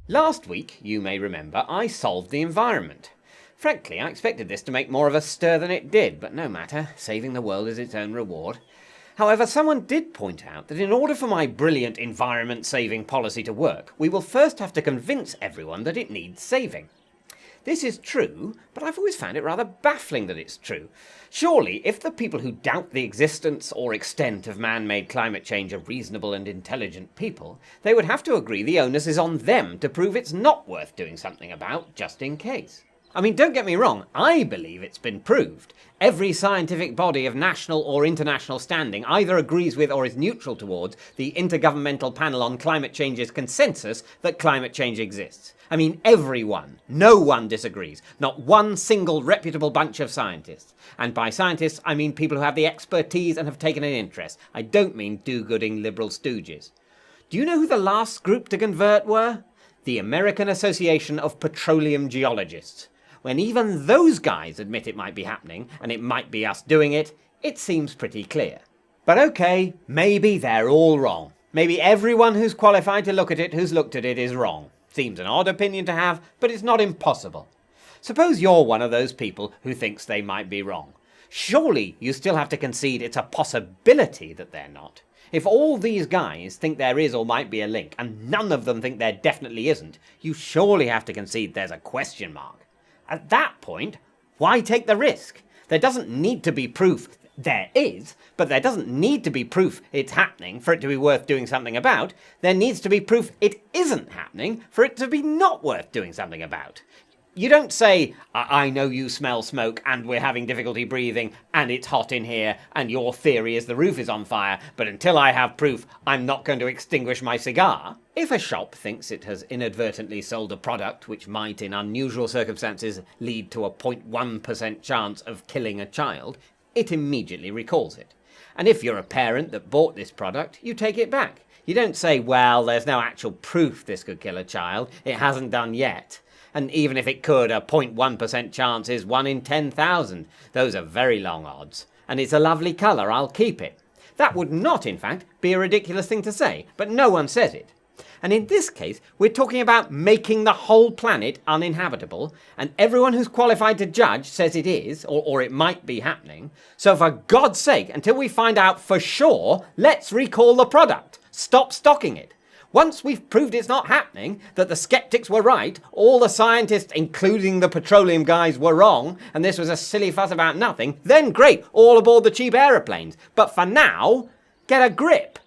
Last week, you may remember, I solved the environment. Frankly, I expected this to make more of a stir than it did, but no matter, saving the world is its own reward. However, someone did point out that in order for my brilliant environment-saving policy to work, we will first have to convince everyone that it needs saving. This is true, but I've always found it rather baffling that it's true. Surely, if the people who doubt the existence or extent of man-made climate change are reasonable and intelligent people, they would have to agree the onus is on them to prove it's not worth doing something about, just in case. I mean, don't get me wrong, I believe it's been proved. Every scientific body of national or international standing either agrees with or is neutral towards the Intergovernmental Panel on Climate Change's consensus that climate change exists. I mean, everyone. No one disagrees. Not one single reputable bunch of scientists. And by scientists, I mean people who have the expertise and have taken an interest. I don't mean do-gooding liberal stooges. Do you know who the last group to convert were? The American Association of Petroleum Geologists. When even those guys admit it might be happening, and it might be us doing it, it seems pretty clear. But okay, maybe they're all wrong. Maybe everyone who's qualified to look at it who's looked at it is wrong. Seems an odd opinion to have, but it's not impossible. Suppose you're one of those people who thinks they might be wrong. Surely you still have to concede it's a possibility that they're not. If all these guys think there is or might be a link, and none of them think there definitely isn't, you surely have to concede there's a question mark. At that point, why take the risk? There doesn't need to be proof there is, but there doesn't need to be proof it's happening for it to be worth doing something about. There needs to be proof it isn't happening for it to be not worth doing something about. You don't say, I know you smell smoke and we're having difficulty breathing and it's hot in here and your theory is the roof is on fire, but until I have proof, I'm not going to extinguish my cigar. If a shop thinks it has inadvertently sold a product which might in unusual circumstances lead to a 0.1% chance of killing a child, it immediately recalls it. And if you're a parent that bought this product, you take it back. You don't say, well, there's no actual proof this could kill a child. It hasn't done yet. And even if it could, a 0.1% chance is 1 in 10,000. Those are very long odds. And it's a lovely colour, I'll keep it. That would not, in fact, be a ridiculous thing to say, but no one says it. And in this case, we're talking about making the whole planet uninhabitable, and everyone who's qualified to judge says it is, or it might be happening. So for God's sake, until we find out for sure, let's recall the product. Stop stocking it. Once we've proved it's not happening, that the skeptics were right, all the scientists, including the petroleum guys, were wrong, and this was a silly fuss about nothing, then great, all aboard the cheap aeroplanes. But for now, get a grip.